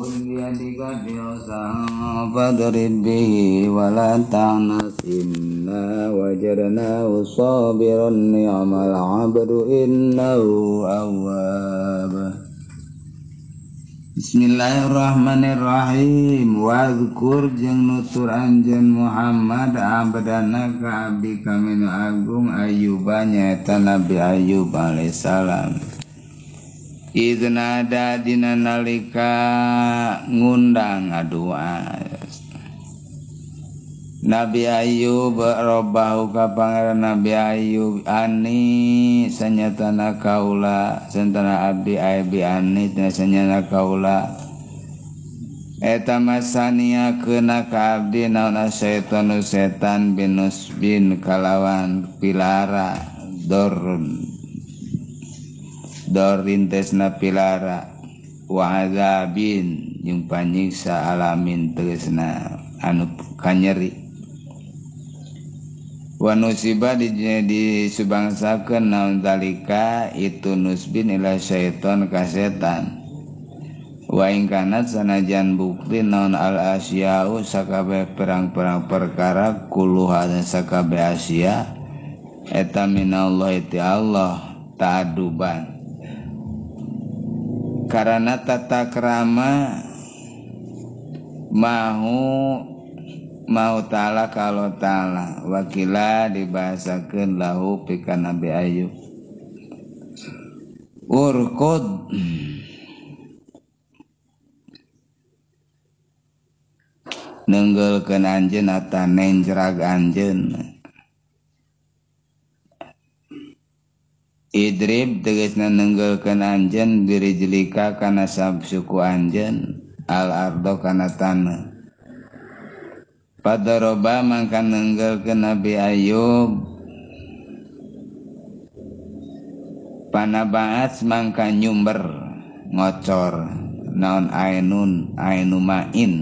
khudh biyadika di'usan fadrib bihi wala ta'nas inna wajadnahu sabiran ni'mal 'abdu innahu awwab. Bismillahirrahmanirrahim. Wadhkur jeung nutur anjeun Muhammad abdana ka abdi kami nu agung Ayyub nyaeta Nabi Ayyub alaihissalam. Idnada dina nalika ngundang ngadua Nabi Ayyub robbahu ka pangeran Nabi Ayyub ani sanyatana kaula santana abdi aibi ani sanyana kaula eta masania keuna ka abdi naon asyaitanu setan binus bin kalawan pilara dorintesna pilara wa azabin jeung panyiksa alamin tegasna anu kanyeri wa nusiba disubangsakeun naon dalika itu nusbin ila syaiton ka setan wa ing kanat sanajan bukti naon al asya'u sakabeh perang-perang perkara kuluha sakabeh asya eta minallahi ti Allah ta'aduban karena tata krama mau ta'ala kalau ta'ala wakila dibahasakeun lahu pika Nabi Ayyub urkud nenggulkeun anjeun atau nenjrag anjeun idrib tegasna nenggulkeun anjeun birijlika kana sabsuku anjeun al ardo kana tanah. Padaroba mangka nenggulkeun Nabi Ayyub panabaat mangka nyumber ngocor naon ainu main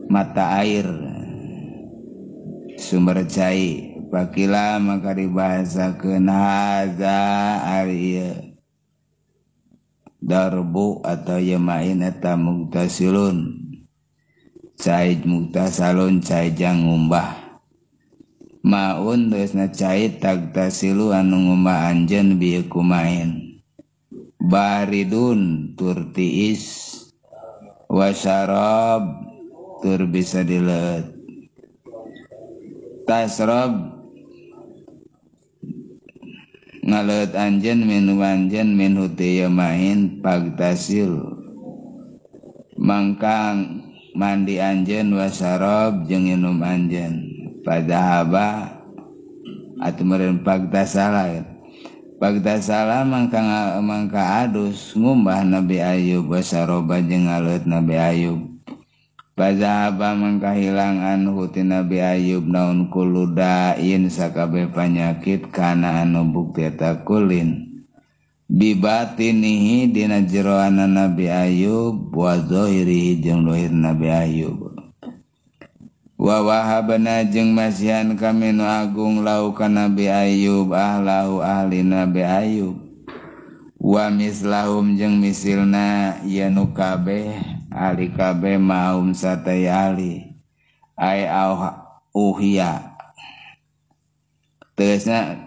mata air sumber cai pakila maka dibahasakeun hadza ariya darbu atau yamain eta mugtasilun cai mugtasalun cai jang ngumbah maun teusna cai tagtasilu anu ngumbah anjeun bieu kumain baridun tur tiis wasyarab tur bisa dileut tasrab ngaleut anjeun minum anjeun min hutiya main pagtasil mangkang mandi anjeun wasarab jeung minum anjeun padahaba atuh meureun pagtasala mangka adus ngumbah Nabi Ayyub wasaroba jeung ngaleut Nabi Ayyub padahaba mangka hilang anhu ti Nabi Ayyub naun kuludain sakabeh panyakit kana anu bukti eta kulin bibatinihi dina jeroana Nabi Ayyub wa zahirihi jeung lahir Nabi Ayyub wa wahabna jeung masihan kami nu agung lau ka Nabi Ayyub ahlahu ahli Nabi Ayyub wa mislahum jeung misilna yanu kabeh ahli kabeh maum sataya ahli ai uhiya tegasna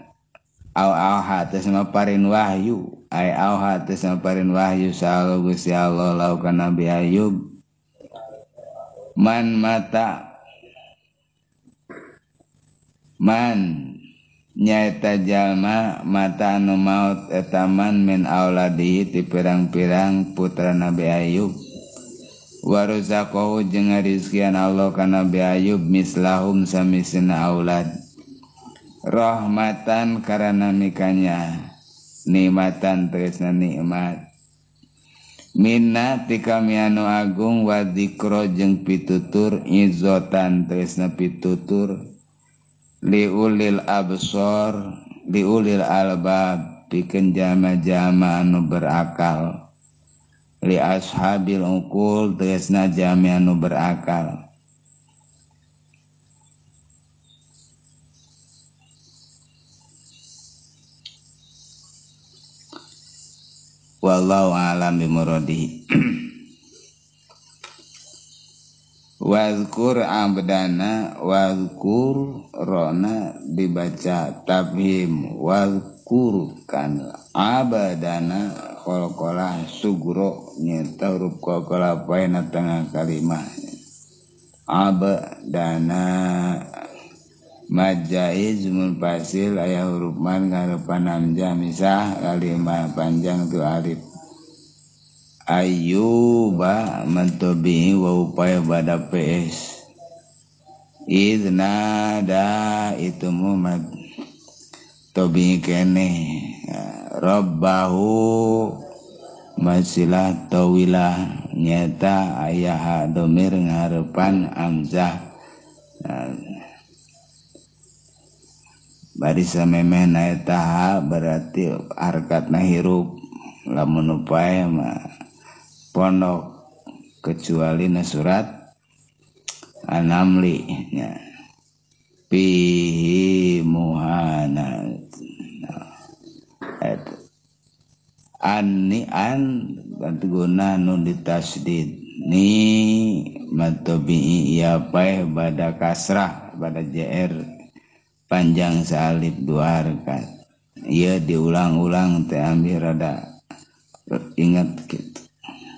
auha tersama parin wahyu ai auha tersama parin wahyu sa'ala Gusti Allah lau ka Nabi Ayyub man nyaeta jalma mata anu maut etaman min auladihi ti pirang-pirang putra Nabi Ayyub waruzaqahu jeung ngarizkian Allah ka Nabi Ayyub mislahum samisina aulad rahmatan karena mikanya nikmatan tresna nikmat minna ti kami anu agung wa dzikra jeung pitutur izotan tresna pitutur liulil absor liulil albab pikeun jama-jama anu berakal li ashabil uqul tresna jami anu berakal wallahu a'lam bimuradihi. Wadhkur abdana, wadhkur rona dibaca tabhim, wadhkur kan abadana kol-kolah sugro nyata huruf kol-kolah paina tengah kalimah abdana majaiz munfasil aya huruf man ngarepan hamzah misah kalimah panjang tu alif Ayyuba mantobi wa upaya pada PS idnada itu Muhammad tobi kene Rabbahu masilah tawilah nyata ayah domir ngarepan amzah barisa memeh naetaha berarti harkatna hirup lamun upaya mah pondok kecuali na surat An-Namli nya pihi muhana an bantu guna nun ditasdid ni matobi ya paeh pada kasrah pada jr panjang salib dua harkat ia diulang-ulang teh ambil rada ingat gitu.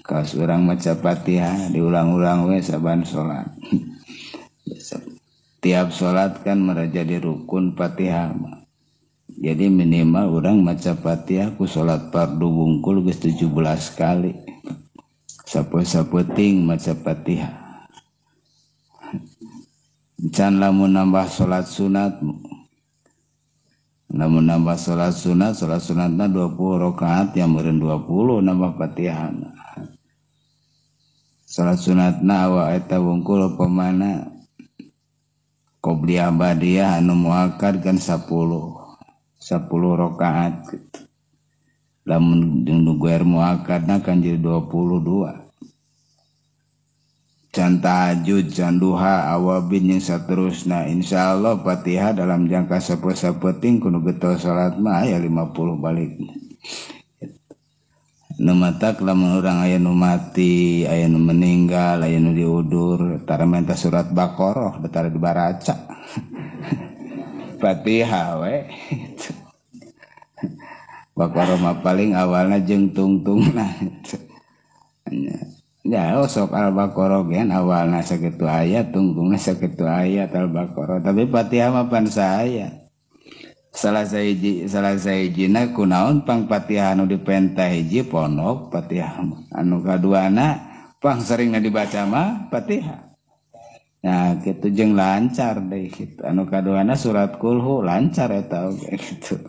Kalau seorang maca Fatihah diulang-ulang we saban salat. Tiap salat kan menjadi rukun Fatihah. Jadi minimal orang maca Fatihah ku salat fardu bungkul geus 17 kali. Sapoe-sapoting maca Fatihah. Can lamun nambah salat sunat. Lamun nambah salat sunatna 20 rakaat yang meureun 20 nambah Fatihah. Salat sunatna awa eta wungkul pemana qobliyah badiyah anu muakkad kan 10 rakaat gitu. Lamun nu guer muakkadna kan jadi 22. Can tahajud, can duha, awabin yang saterusna insyaallah Fatihah dalam jangka sapoe-sapoting kudu getol salat mah aya 50 balik. Nu matak lamun urang aya nu mati, aya nu meninggal, aya nu diudur, tara menta surat Baqarah tara dibaraca. Fatihah we. Baqarah mah paling awalna jeung tungtungna. Ya, sok Al-Baqarah gen awalna sakitu ayat, tungtungna sakitu ayat Al-Baqarah, tapi Fatihah mah pan saaya. Salah sahijina kunaon pang Fatihah anu dipentah hiji pondok Fatihah anu kaduana pang seringna dibaca mah Fatihah. Nah kitu jeung lancar deui kitu. Anu kaduana surat Kulhu lancar eta oge kitu.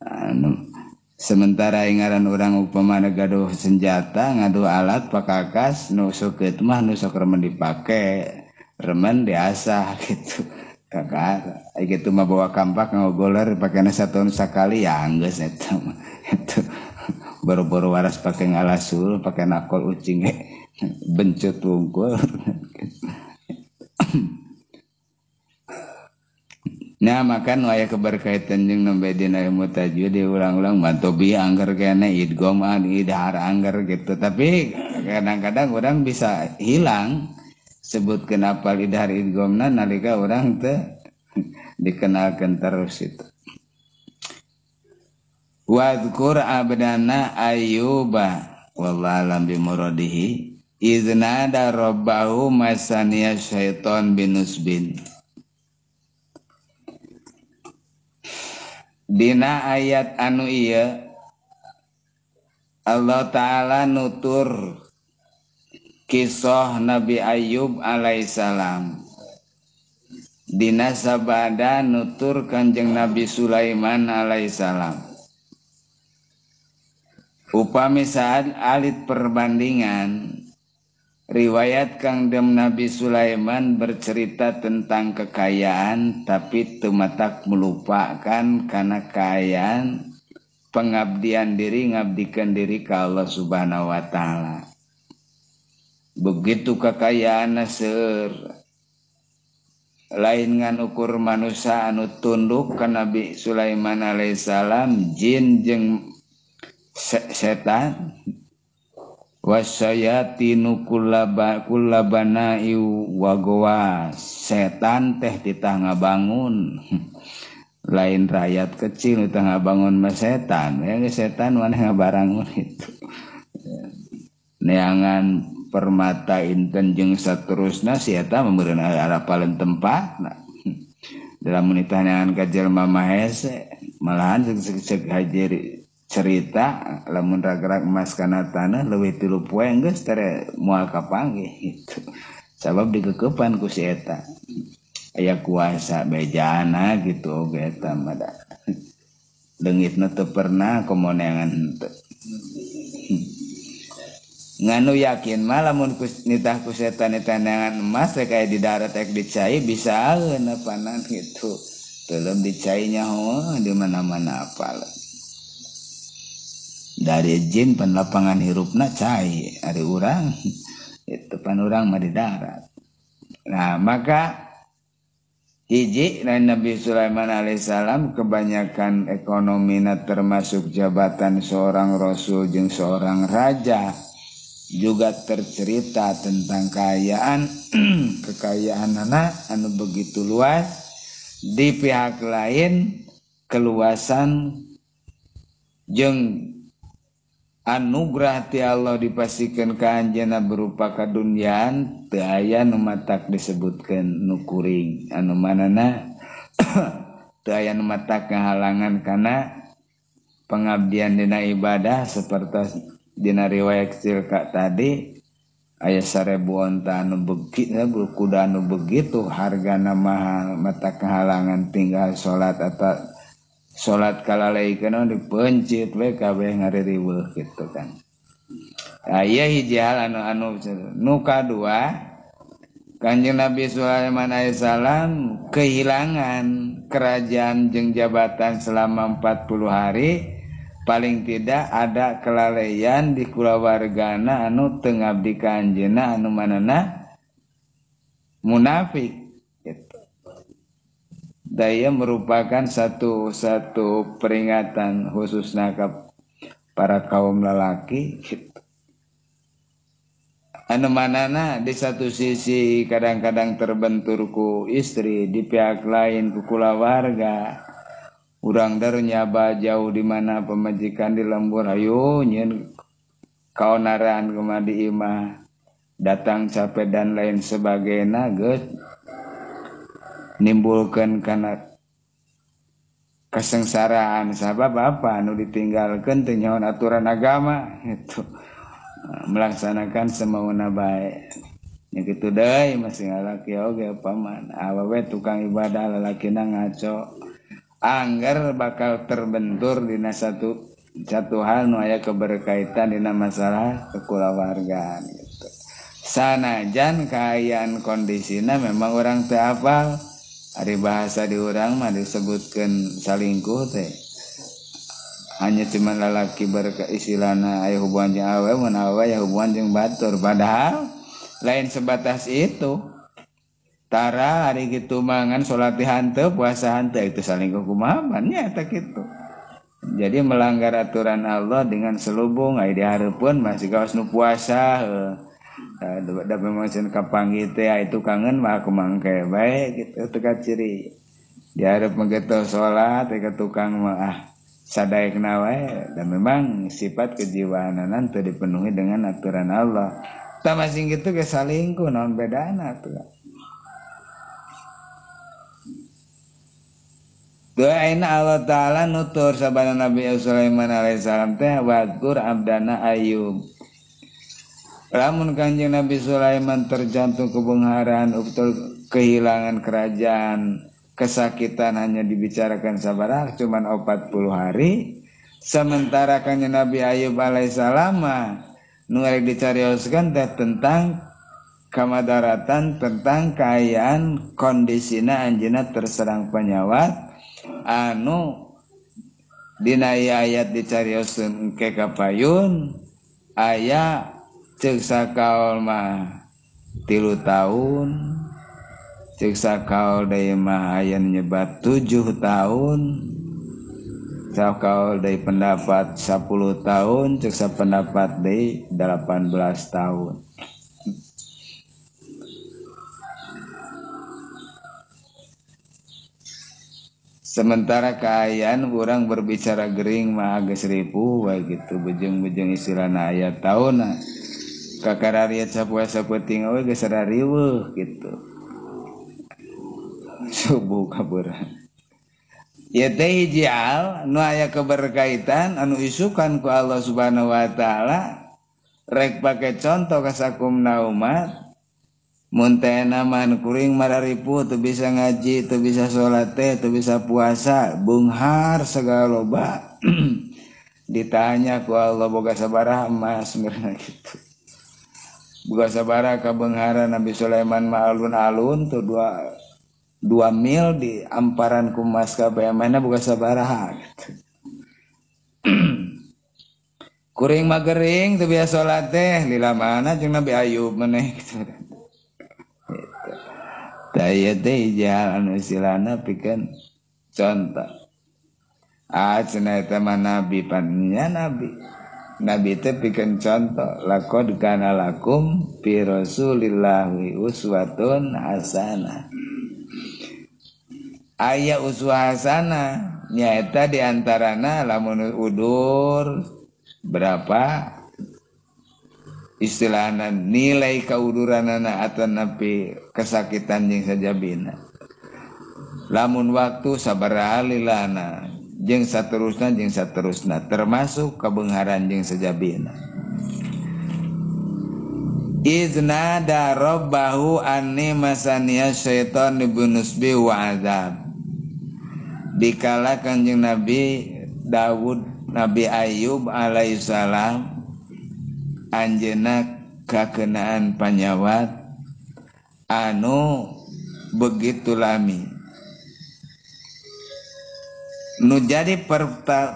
Anu sementara ngaran urang upamana gaduh senjata ngaduh alat pakakas nu sukeut mah nu sok remen dipake remen diasah gitu. Kakak, gitu mah bawa kampak ngogoler pakainya satu sakali ya angges itu baru-baru waras pakai ngalasul pakai nakol ucing bencut wungkul. Nah makan waya keberkaitan jeung nembe dina ilmu tajwid diulang-ulang mantobi angger kene idgham idhar angger gitu tapi kadang-kadang orang bisa hilang sebut kenapa idhar idghamna nalika orang teh dikenalkan terus itu. Wadhkur abdana Ayyuba wallahu alam bi muradihi iznada rabbahu masaniya syaiton binusbin. Dina ayat anu ieu Allah taala nutur kisah Nabi Ayyub alaihissalam dina sabada nutur Kanjeng Nabi Sulaiman alaihissalam upami saat alit perbandingan riwayat Kangjeng Nabi Sulaiman bercerita tentang kekayaan tapi tumatak melupakan karena kekayaan pengabdian diri ngabdikeun diri ka Allah Subhanahu wa taala. Begitu kekayaan seur lain ngan ukur manusia anu tunduk ka Nabi Sulaiman alaihissalam jin jeung setan Wasyayatinu kullabana'i wa gowa, setan teh titah ngabangun lain rakyat kecil titah ngabangun mah setan ya setan maneh ngabarangun itu neangan permata inten jeung saterusna si eta membeureun arapaleun tempatna dalam menitah neangan ka jelema mah hese malahan ceuk hajir cerita lamun ragrak emas kana tanah leuwih 3 poe geus tere moal kapanggih gitu. Sabab dikekepan ku si eta. Aya kuasa bejana gitu oge eta mah da. Leungitna teu pernah komoneangan henteu. Nganu yakin mah lamun nitah ku setan eta neangan emas teh kaya di darat ek dicai bisa aeun apanan gitu. Teuleum dicai nyaho di mana-mana apal. Dari jin pan lapangan hirupna cai ari urang itu pan urang mah di darat. Nah maka hiji Nabi Sulaiman alaihissalam kebanyakan ekonomina termasuk jabatan seorang rasul jeung seorang raja juga tercerita tentang kekayaan anak anu begitu luas. Di pihak lain keluasan jeung anugerah ti Allah dipasikeun ka anjeunna berupa kaduniaan teu aya nu matak disebutkeun nu kuring anu manana teu aya nu matak ngahalangan kana pengabdian dina ibadah seperti dina riwayat Cilka tadi aya 1000 onta anu begitu kuda anu begitu hargana mahal matak ngahalangan tinggal salat atau salat kalaleikeun dipencit we kabeh ngaririweuh gitu kan. Aya hiji hal anu nu kadua Kanjeng Nabi Sulaiman alaihissalam kehilangan kerajaan jeung jabatan selama 40 hari paling tidak ada kelalaian di kulawargana anu teu ngabdi ka anjeunna anu manana munafik gitu. Daya merupakan satu peringatan khususnya ke para kaum lelaki gitu. Anu manana di satu sisi kadang-kadang terbentur ku istri, di pihak lain ku kulawarga. Urang daru nyaba jauh di mana pemajikan di lembur ayo nyeun kaonaran kemadi imah datang capek dan lain sebagainya geus nimbulkeun kana kasengsaraan sabab apa anu ditinggalkeun teu nyaho aturan agama gitu. Melaksanakan semauna bae nya kitu deui masih lalaki oge paman awewe tukang ibadah lalakina ngaco angger bakal terbentur dina satu hal nu aya keberkaitan dina masalah kekulawargaan gitu. Sanajan kaayaan kondisina memang orang teu hafal. Ari bahasa di urang mah disebutkeun salingkuh teh hanya cuman lalaki istilahna aya hubungan jeung awewe mun awewe aya hubungan jeung batur padahal lain sebatas itu. Tara ari kitu mangan salat hanteu puasa hanteu itu salingkuh kumaha nya eta kitu. Jadi melanggar aturan Allah dengan selubung aya dihareupeun masih kaos nu puasa da memang cenah kapanggih teh itu kangen mah kumangke bae gitu teu ciri dihareup manggeto salat teh ka tukang mah sadaekna wae dan memang sifat kejiwaanana teu dipenuhi dengan aturan Allah tah masing kitu ge salingkuh naon bedana tuh doaina Allah taala nutur sabana Nabi Sulaiman alaihissalam teh waqur abdana Ayub. Lamun Kanjeng Nabi Sulaiman terjantung kebenaran betul kehilangan kerajaan kesakitan hanya dibicarakan sabaraha cuman 40 hari sementara Kanjeng Nabi Ayub alaihissalam nu rek dicarioskeun teh tentang kamadaratan tentang kaayaan kondisina anjeunna terserang penyawat anu dina ayat dicarioskeun ke kapayun aya ceuk sakaol mah 3 tahun ceuk sakaol deui mah aya nyebat 7 tahun Sakau dari pendapat 10 tahun, cek pendapat dari 18 tahun. Sementara keayaan orang berbicara gering mah geus ribu wae gitu bejeng-bejeng istilahna aya tauna. Kakarariat sapuasa peuting we geus rariweuh gitu. Subuh kabeurang. Ya teh hiji al nu aya keberkaitan anu isukan ku Allah Subhanahu wa taala rek pake contoh ka sakumna umat. Mun teh naman kuring mararipu teu bisa ngaji, teu bisa salat teh, teu bisa puasa, beunghar segala loba. Ditanya ku Allah boga sabaraha emas meureunna kitu. Boga sabaraha ka beunghara Nabi Sulaiman mah alun-alun teu 2 mil di amparan ku emas kabeh mana boga sabaraha gitu. Kuring mah gering teu biasa salat teh, lila mana jeung Nabi Ayub maneh gitu. Daya teh jalan istilahna pikeun contoh. Cenah eta mah nabi pannya nabi. Nabi teh pikeun contoh. Laqad kana lakum fi Rasulillahi uswatun hasanah. Aya uswah hasanah nyaeta di antarana lamun udur berapa istilahna nilai kauduranana atau napi kesakitan jeung sajabina. Lamun waktu sabaraha lilana jeung saterusna termasuk kabeungharan jeung sajabina. Iznada rabbahu anni masaniya syaitan ibnusbi wa azab. Dikala Kanjeng Nabi Daud Nabi Ayub alaihissalam anjeunna kakenaan panyawat anu begitu lami. Nu jadi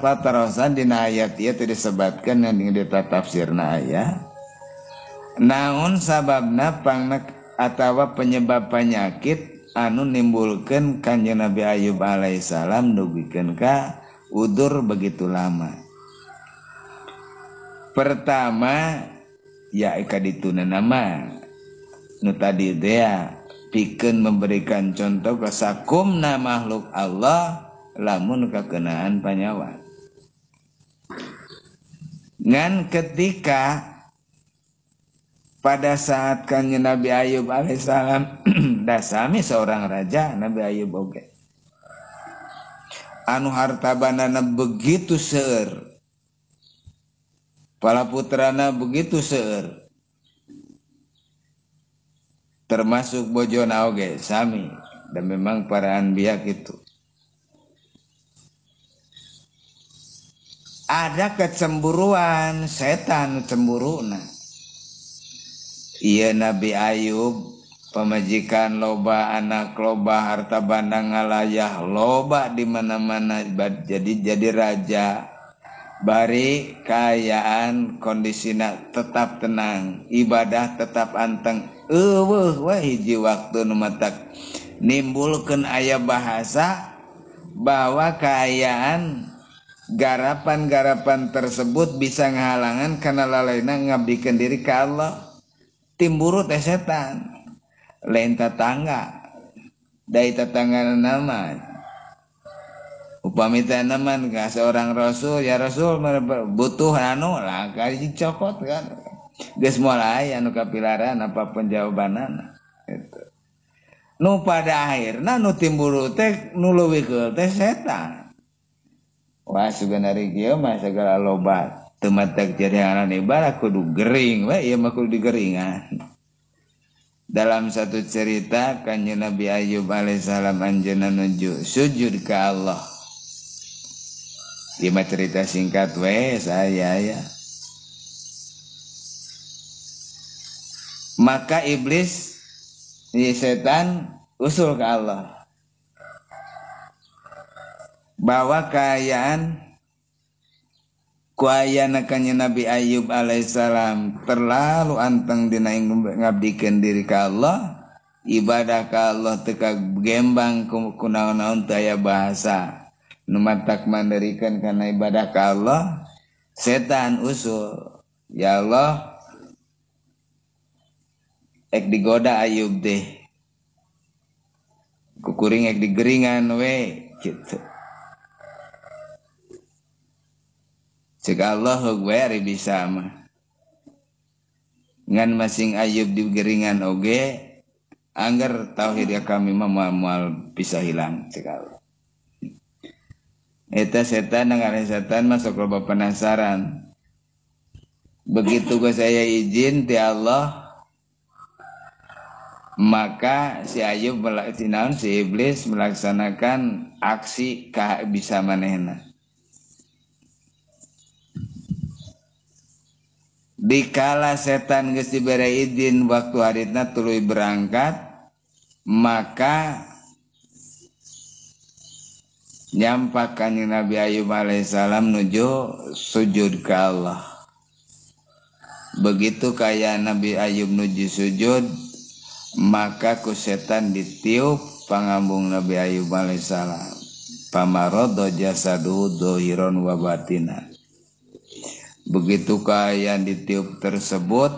patarosan dina ayat ieu teh disebutkeun yang ditafsirna aya. Naon sababna pangna atawa penyebab penyakit anu nimbulkeun Kanjeng Nabi Ayub alaihissalam dugikeun ka udur begitu lama. Pertama ya ikadituna nama nu tadi dia pikeun memberikan contoh ke sakumna makhluk Allah lamun kakenaan panyawat. Ngan ketika pada saat Kanjeng Nabi Ayub alaihissalam dasami seorang raja Nabi Ayub oge anu hartabanana begitu seueur, pala putrana begitu seueur, termasuk bojona oge sami, dan memang para anbiya gitu. Ada kecemburuan setan cemburuna. Iya Nabi Ayub pemajikan loba, anak loba, harta banda ngalayah loba di mana-mana, jadi raja. Bari kayaan kondisina tetap tenang, ibadah tetap anteng. Wah hiji waktu numatak nimbulkeun aya bahasa bahwa kayaan garapan-garapan tersebut bisa ngahalangan karena lalena ngabdikeun diri ka Allah. Timburu teh setan lain tetangga dari tetangga nama upami teh naman ka seorang rasul, ya rasul butuh anu lah kaji cokot kan geus mulai anu kapilaran apapun jawabanana gitu. Nu pada akhirna nu timburu teh nu leuwih teh setan. Wah sebenarnya kieu mah segala loba teu matak jadianan ibadah kudu gering we ieu mah kudu digeringan. Dalam satu cerita Kanjeng Nabi Ayub alaihissalam anjeunna nuju sujud ka Allah. Ieu mah cerita singkat we saya ya. Maka iblis setan usul ke Allah bahwa kayaan kuayana Kanjeng Nabi Ayub alaihissalam terlalu anteng dina ngabdikeun diri ka Allah, ibadah ka Allah teu kagembang ku naon-naon teu aya bahasa. nu matak mandarikeun kana ibadah ka Allah, setan usul, ya Allah ek digoda Ayub deh, kukuring ek digeringan we gitu. Cek Allah heug we ari bisa mah. Ngan masing Ayub digeringan oge, angger tauhid ya kami mah moal bisa hilang cek Allah. Eta setan ngaran setan masuk loba penasaran. Begitu ke saya izin ti Allah, maka si Ayub si iblis melaksanakan aksi bisa manehna. Dikala setan geus dibere izin waktu haritna tuluy berangkat, maka nyampak kanjeng Nabi Ayub alaihissalam nuju sujud ke Allah. Begitu kaya Nabi Ayub nuju sujud, maka ku setan ditiup pangambung Nabi Ayub alaihissalam. Pamarodo jasadu dohiron wa batina. Begitu kaya ditiup tersebut,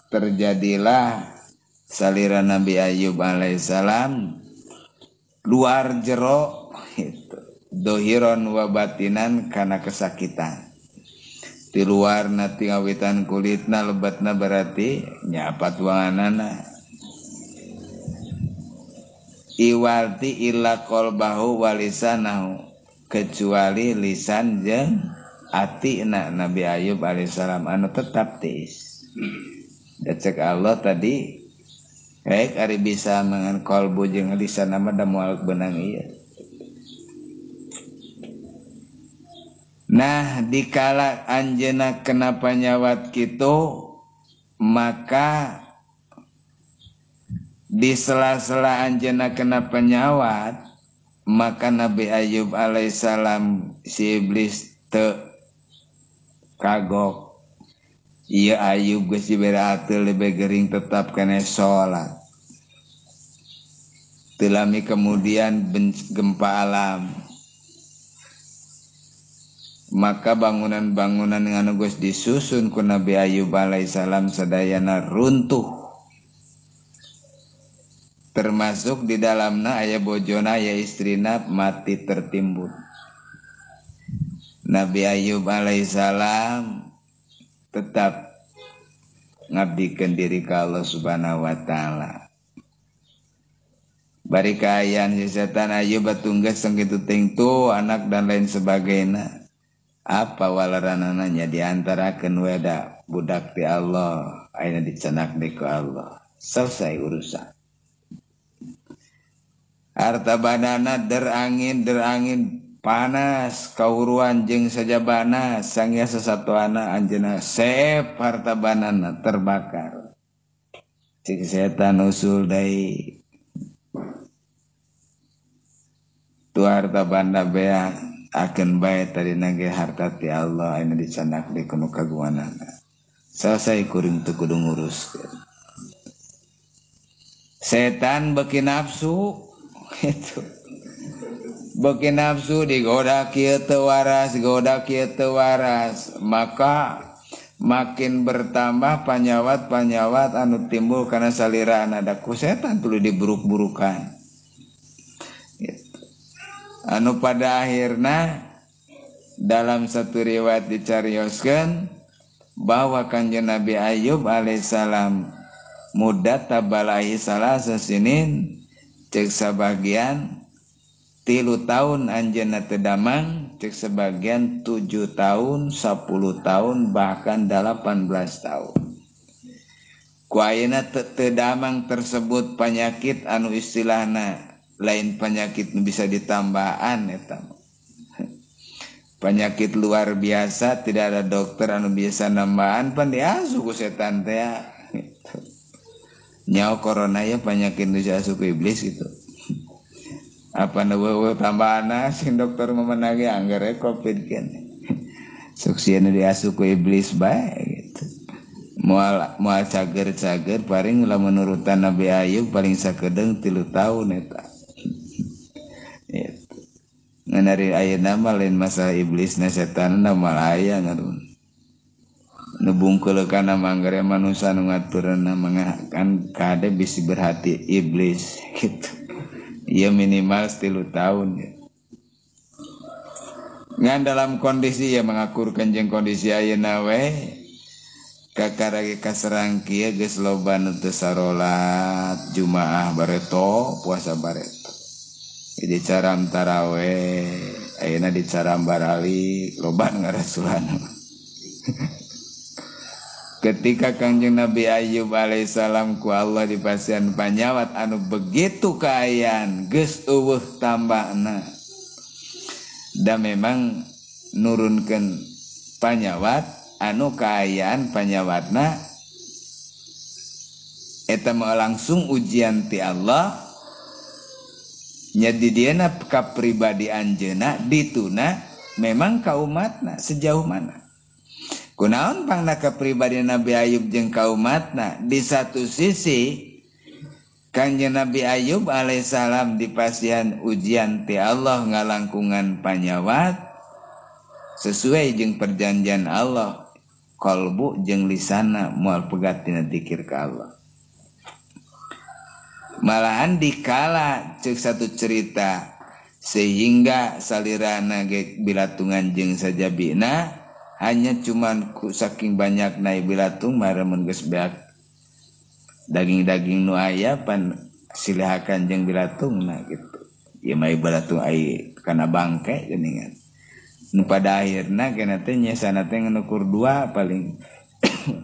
terjadilah saliran Nabi Ayub alaihissalam luar jero dohiron wa batinan karena kesakitan. Di luar nati ngawitan kulitna lebatna berarti nyapat wanganana. Iwalti illa qalbahu walisanahu, kecuali lisan jeung ati Nabi Ayub alaihissalam anu tetap tiis. Cek Allah tadi kayak ari bisa mangan kolbu jeung lisan nama da moal benang ieu. Nah dikala anjeunna kenapa nyawat kitu, maka di sela-sela anjeunna kenapa nyawat, maka Nabi Ayub alaihissalam si iblis teu kagok. Iya Ayub geus dibere ateul lebih gering tetap kena sholat. Tilami kemudian gempa alam, maka bangunan-bangunan yang geus disusun ku Nabi Ayub alaihissalam sadayana runtuh, termasuk di dalamna aya bojona aya istrina mati tertimbun. Nabi Ayub alaihissalam tetap ngabdikeun diri ka Allah subhanahu wa ta'ala. Bari kaayaan si setan Ayub batunggas sangkitu tingtu anak dan lain sebagainya. Apa walaranana nya diantarakeun weda budak ti Allah ayeuna dicenak di ku Allah. Selesai urusan. Harta bandana derangin panas kauruan jeung sajabana sangya sasatuana anjeunna sep harta bandana terbakar. Cik setan usul deui. Tu harta banda bea akeun bae tadi nage harta ti Allah anu dicanak di kuno kaguanana. Selesai kuring teu kudu nguruskeun. Setan beki nafsu itu. Beki nafsu digoda kieu teu waras, goda kieu teu waras, maka makin bertambah panyawat-panyawat anu timbul kana salirana da ku setan tuluy diburuk-burukan. Gitu. Anu pada akhirna dalam satu riwayat dicarioskeun bahwa kanjeng Nabi Ayub alaihissalam mudat tabalahi salasa sinin, cek sebagian 3 tahun anjeunna teu damang, cek sebagian 7 tahun, 10 tahun, bahkan 18 tahun. Ku ayeuna teu damang tersebut penyakit anu istilahna lain penyakit nu bisa ditambaan eta. Penyakit luar biasa tidak ada dokter anu biasa nambahan pan diasuh ku setan teh gitu. Nyao corona ya penyakit nu diasuh ku iblis gitu. Apa nu tambahana sing dokter memenangi anggere covid kene. Suksieuna diasuh ku iblis bae gitu. Moal cager-cager paring lamun nurutan Nabi Ayub paling sakedeung 3 tahun eta. Gitu. Ngan Nari ayeuna mah lain masalah iblis na setan na malah aya ngarun. Nu bungkul kana manggere manusia nu ngaturna kan kade bisi berhati iblis gitu. Ieu minimal 3 tahun ya. Ngan dalam kondisi ya mengakurkeun jeung kondisi ayeuna we kakarage kaserang kieu geus loba nu teu sarolat Jumaah bareto puasa bareto. Di caram taraweh ayeuna di caram barali loba ngarasulan. Ketika Kangjeng Nabi Ayub alaihissalam ku Allah dipasihan panyawat anu begitu kaayaan geus eueuh tambahna da memang nurunkeun panyawat anu kaayaan panyawatna eta mah langsung ujian ti Allah nya di diena ka pribadi anjeunna dituna memang ka umatna sejauh mana kunaon pangna ka pribadi Nabi Ayub jeung ka umatna di satu sisi Kanjeng Nabi Ayub alaihissalam dipasihan ujian ti Allah ngalangkungan panyawat sesuai jeung perjanjian Allah qalbu jeung lisana moal pegat tina dzikir ka Allah. Malahan dikala cek satu cerita sehingga salirana ge bilatungan jeung sajabina hanya cuman saking banyak naik bilatung maramun geus beak daging-daging nu aya pan silahakan jeung bilatungna gitu. Ieu mah bilatung ai kana bangke geuningan. Nu pada akhirna kana teh nyesana teh ngukur 2 paling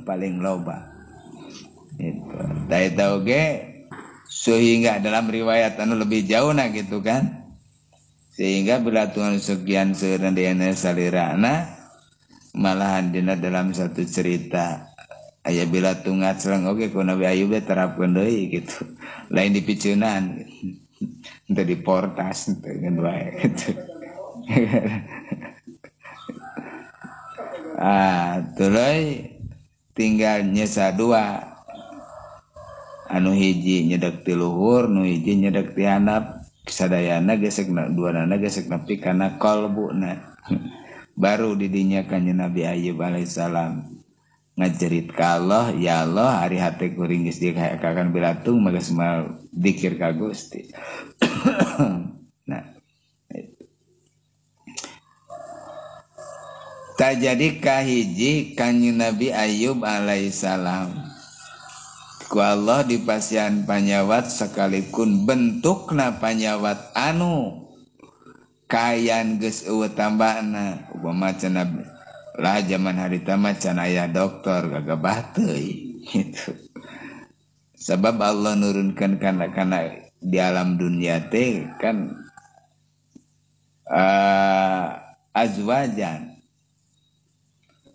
paling loba. Gitu. Da eta oge sehingga dalam riwayat anu lebih jauh nah gitu kan sehingga bilatungan sekian seurang salirana malahan dina dalam satu cerita aya bilatungan serang oge ku Nabi Ayub terapkeun deui gitu lain dipicunan teu diportas teu ngeun wae gitu. Tuluy tinggal nyesa 2 anu hiji nyedek ti luhur nu hiji nyedek ti handap sadayana gesekna duanana gesek nepi kana qalbuna. Baru didinya Kanjeng Nabi Ayub alaihissalam ngajerit ka Allah, ya Allah ari hate kuring geus dikakan bilatung mah geus mal dzikir ka Gusti. Nah tajadi kahiji Kanjeng Nabi Ayub alaihissalam ku Allah dipasihan panyawat sekalipun bentukna panyawat anu kayan geus eueuh tambahna upama cenah lah zaman harita mah can aya dokter gagabah teuy gitu. Sebab Allah nurunkeun kana di alam dunia teh kan azwajan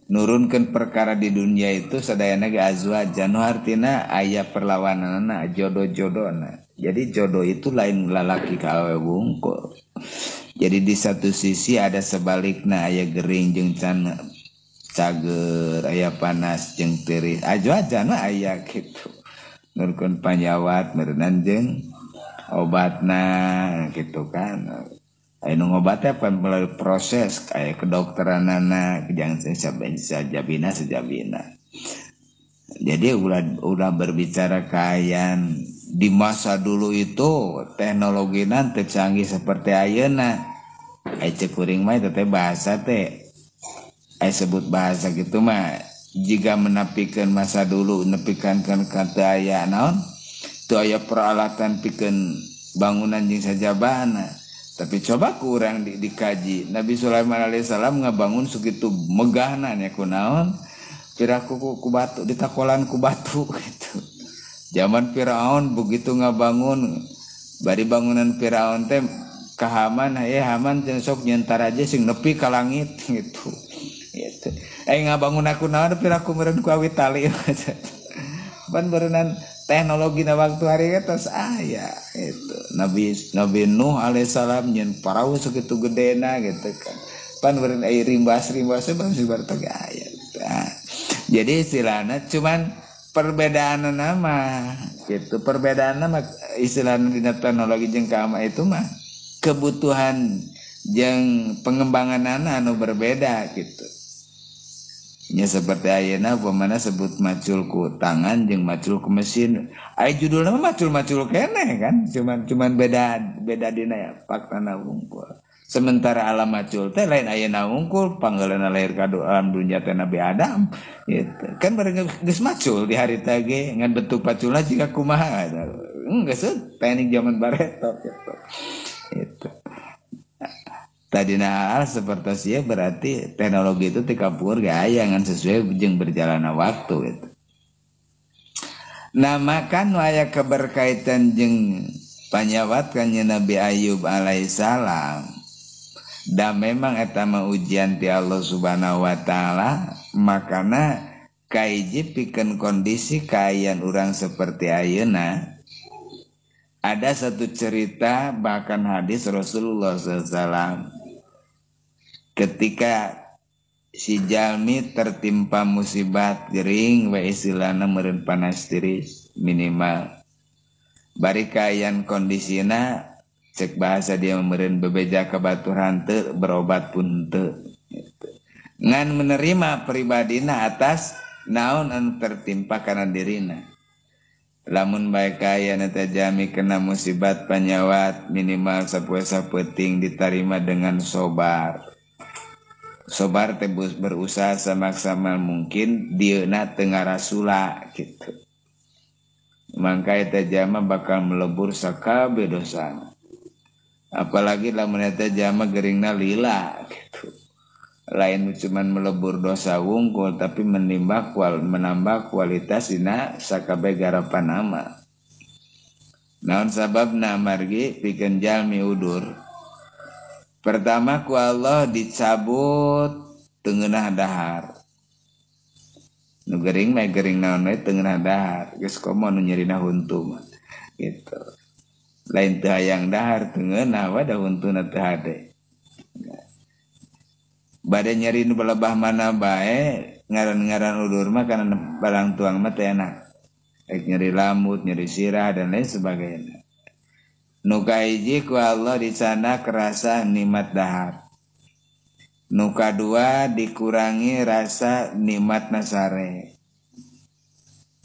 nurunkeun perkara di dunia itu sadayana ge azwajan nu artina aya perlawananna jodoh-jodohna. Jadi jodoh itu lain lalaki ka awewe wungkul. Jadi di satu sisi ada sebalikna aya gering jeung can cager aya panas jeung teuris azwajan mah aya kitu. Nurunkeun panyawat meureunna jeung obatna gitu kan. Anu ngobatnya melalui proses kayak kedokteranana jangan sajabina. Jadi ulah berbicara kayan di masa dulu itu teknologi nanti canggih seperti ayeuna. Ai cek kuring mah teh bahasa teh ai sebut bahasa gitu mah jika menapikan masa dulu nepikan kata aya naon tu aya peralatan pikeun bangunan jeung sajabana. Tapi coba kurang dikaji. Nabi Sulaiman alaihissalam ngabangun segitu megahna nya kunaon piraku ku batu ditakolan ku batu gitu. Zaman Firaun begitu ngabangun bari bangunan Firaun teh ka Haman Haman jeung sok nyentar aja sing nepi ka langit gitu. Gitu. Ngabangun aku naon piraku meureun ku awit tali. Pan beureunan teknologi na waktu hari tos aya itu Nabi Nuh alaihissalam nyen parahu segitu gedena gitu kan pan beureun aya rimbas masih bartog aya gitu. Jadi istilahna cuman perbedaan nama gitu perbedaan nama istilahna dina teknologi jeung keagama itu mah kebutuhan jeung pengembangan anu berbeda gitu. Nya seperti ayeuna upamana sebut macul ku tangan jeung macul ku mesin. Aya judulna mah macul-macul keneh kan, cuman beda dina ya faktana wungkul. Sementara alam macul teh lain ayeuna wungkul, panggalana lahir ka alam dunya teh Nabi Adam gitu. Kan bareng geus macul di harita ge ngan bentuk paculna jiga kumaha geus teknik zaman bareto gitu. Itu. Tadina hal seperti sia berarti teknologi itu tikapur gaya ngan sesuai jeung berjalanna waktu gitu. Nah makan waya keberkaitan jeung panyawat kanjeng Nabi Ayub alaihissalam. Dan memang eta mah ujian ti Allah Subhanahu wa taala, makana kaiji pikeun kondisi kaayaan urang seperti ayeuna. Ada satu cerita bahkan hadis Rasulullah SAW ketika si jalmi tertimpa musibah gering we istilahna meureun panas tiris minimal bari kaayaan kondisina cek bahasa dia meureun bebeja ka baturan teu berobat pun teu gitu. Ngan menerima pribadina atas naon anu tertimpa kana dirina. Lamun bae kaayana teh jami kena musibat panyawat minimal sapoe sapeuting ditarima dengan sobar. Sobar teh berusaha semaksimal mungkin dieuna teu ngarasula gitu. Mangka eta jama bakal melebur sakabeh dosana. Apalagi lamun eta jama geuringna lila gitu. Lain cuman melebur dosa wungkul tapi menambah kualitas dina sakabeh garapan amal. Naon sababna margi pikeun jalmi udur. Pertama ku Allah dicabut teungeunah dahar. Nu gering mah gering naon we teungeunah dahar, geus komo nu nyerina huntu mah. Gitu. Lain teu hayang dahar teungeunah we da huntuna teu hade. Bade nyeri nu balebah mana bae ngaran-ngaran udur mah kana barang tuang mah teh enak. Baik nyeri lambut, nyeri sirah dan lain sebagainya. Nu kahiji ku Allah di sana kerasa nikmat dahar. Nu kadua dikurangi rasa nikmat nasare.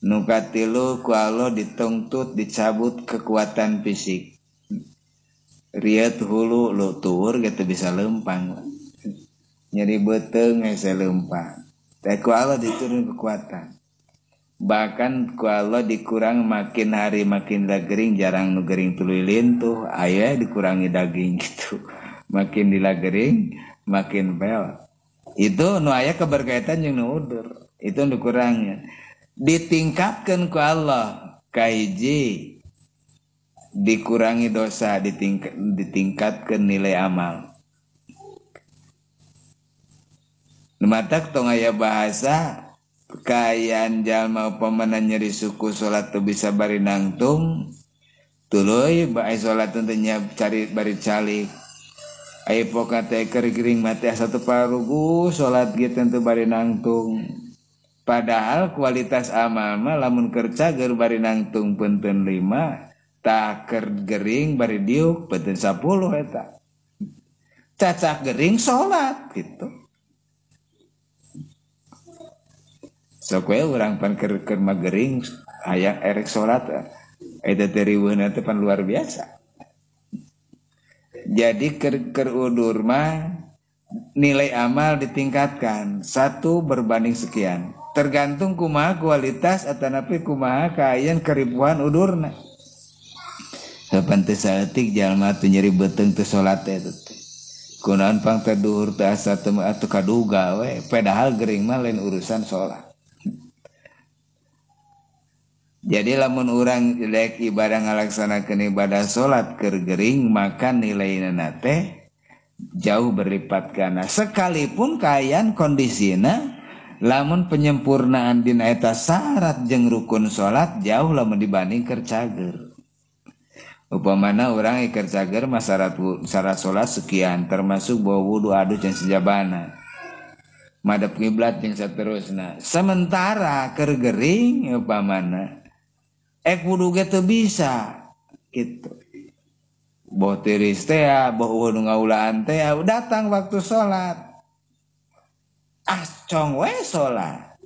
Nu katilu ku Allah dituntut dicabut kekuatan fisik. Riet hulu lutur gitu bisa lempang. Nyeri beteung hese lempang. Teh ku Allah diturun kekuatan. Bahkan ku Allah dikurang makin hari makin dagering, jarang nu gering tuluy lintuh, aya dikurangi daging gitu. Makin dilagering makin pel. Itu nu aya keberkaitan jeung nu udur. Itu nu dikurangnya. Ditingkatkeun ku Allah kahiji dikurangi dosa, ditingkatkeun nilai amal. Nu matak tong aya bahasa kaayaan jalma upamana nyeri suku salat teu bisa bari nangtung tuluy bae salat teh nya cari bari calik aya poka teh keur gering mah teh asa teu parugu salat ge teu bari nangtung padahal kualitas amal mah lamun keur cager bari nangtung punten 5 tah keur gering bari diuk punten 10 eta cacak gering salat gitu. Sok we urang pan keur magering hayang erek salat eta teh riweuhna teh pan luar biasa. Jadi keur udur mah nilai amal ditingkatkan 1 berbanding sekian. Tergantung kumaha kualitas atanapi kumaha kaayaan keribuan udurna. Sapan teu saeutik jalma teu nyeri beuteung teu salat teh teh. Kunaon pang teh duhur teh asa teu atuh kaduga we padahal gering mah lain urusan salat. Jadi lamun urang jelek ibadah ngalaksanakeun ibadah salat keur gering maka nilaina teh jauh berlipat ganda. Sekalipun kaayaan kondisina lamun penyempurnaan dina eta syarat jeung rukun salat jauh lamun dibanding keur cager. Upamana urang keur cager mah syarat salat sekian termasuk bawa wudu adu jeung sejabana. Madep kiblat jeung saterusna. Sementara keur gering upamana wudu ge teu bisa gitu. boh tiris teh boh uhun ngaulaan teh datang waktu sholat cong we sholat